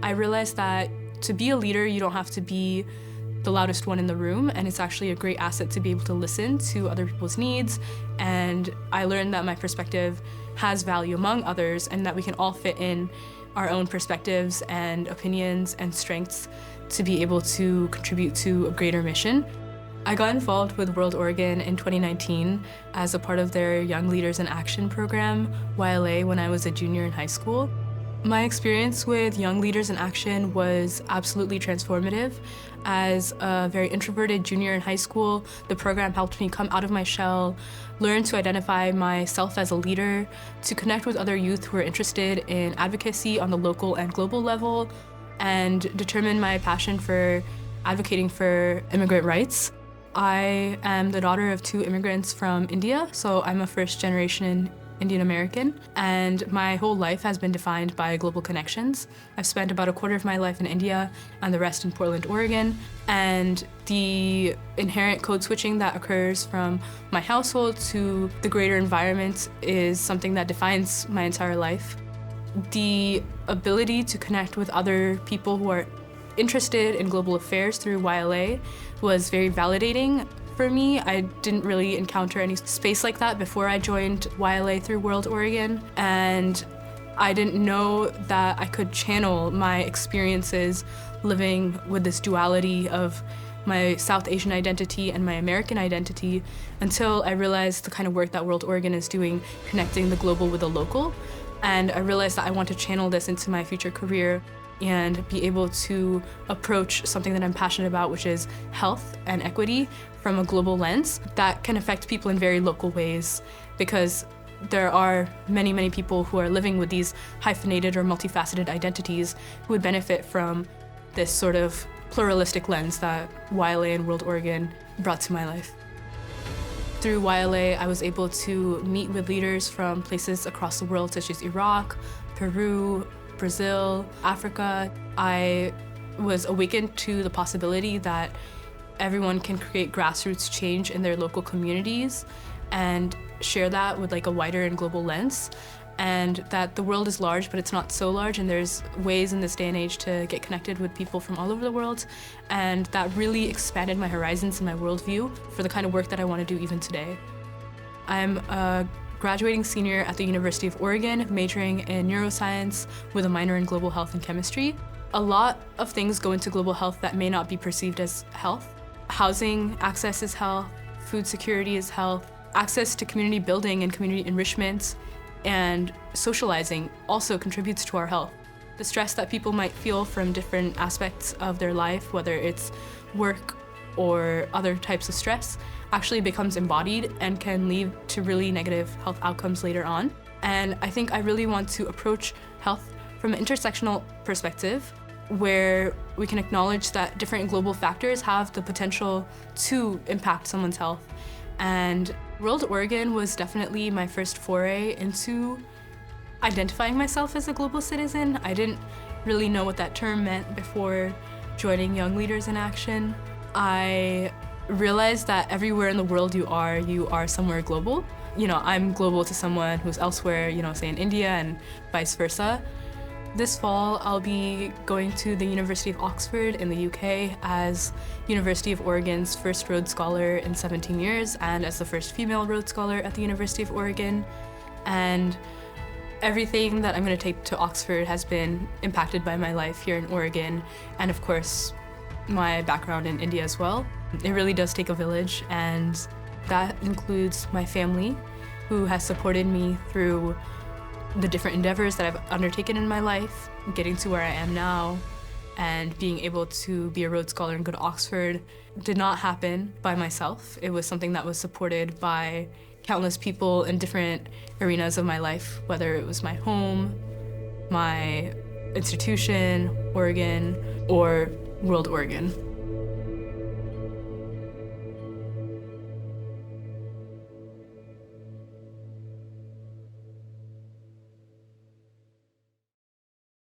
I realized that to be a leader, you don't have to be the loudest one in the room, and it's actually a great asset to be able to listen to other people's needs. And I learned that my perspective has value among others, and that we can all fit in our own perspectives and opinions and strengths to be able to contribute to a greater mission. I got involved with WorldOregon in 2019 as a part of their Young Leaders in Action program, YLA, when I was a junior in high school. My experience with Young Leaders in Action was absolutely transformative. As a very introverted junior in high school, the program helped me come out of my shell, learn to identify myself as a leader, to connect with other youth who are interested in advocacy on the local and global level, and determine my passion for advocating for immigrant rights. I am the daughter of 2 immigrants from India, so I'm a first-generation Indian American, and my whole life has been defined by global connections. I've spent about a quarter of my life in India and the rest in Portland, Oregon, and the inherent code switching that occurs from my household to the greater environment is something that defines my entire life. The ability to connect with other people who are interested in global affairs through YLA was very validating for me. I didn't really encounter any space like that before I joined YLA through WorldOregon, and I didn't know that I could channel my experiences living with this duality of my South Asian identity and my American identity until I realized the kind of work that WorldOregon is doing, connecting the global with the local. And I realized that I want to channel this into my future career and be able to approach something that I'm passionate about, which is health and equity, from a global lens that can affect people in very local ways, because there are many, many people who are living with these hyphenated or multifaceted identities who would benefit from this sort of pluralistic lens that YLA and WorldOregon brought to my life. Through YLA, I was able to meet with leaders from places across the world, such as Iraq, Peru, Brazil, Africa. I was awakened to the possibility that everyone can create grassroots change in their local communities and share that with like a wider and global lens, and that the world is large, but it's not so large, and there's ways in this day and age to get connected with people from all over the world, and that really expanded my horizons and my worldview for the kind of work that I want to do even today. I'm a graduating senior at the University of Oregon, majoring in neuroscience with a minor in global health and chemistry. A lot of things go into global health that may not be perceived as health. Housing access is health, food security is health, access to community building and community enrichment and socializing also contributes to our health. The stress that people might feel from different aspects of their life, whether it's work or other types of stress, actually becomes embodied and can lead to really negative health outcomes later on. And I think I really want to approach health from an intersectional perspective, where we can acknowledge that different global factors have the potential to impact someone's health. And WorldOregon was definitely my first foray into identifying myself as a global citizen. I didn't really know what that term meant before joining Young Leaders in Action. I realized that everywhere in the world you are somewhere global. You know, I'm global to someone who's elsewhere, you know, say in India, and vice versa. This fall, I'll be going to the University of Oxford in the UK as University of Oregon's first Rhodes Scholar in 17 years and as the first female Rhodes Scholar at the University of Oregon. And everything that I'm going to take to Oxford has been impacted by my life here in Oregon, and of course, my background in India as well. It really does take a village, and that includes my family, who has supported me through the different endeavors that I've undertaken in my life, getting to where I am now, and being able to be a Rhodes Scholar and go to Oxford did not happen by myself. It was something that was supported by countless people in different arenas of my life, whether it was my home, my institution, Oregon, or WorldOregon.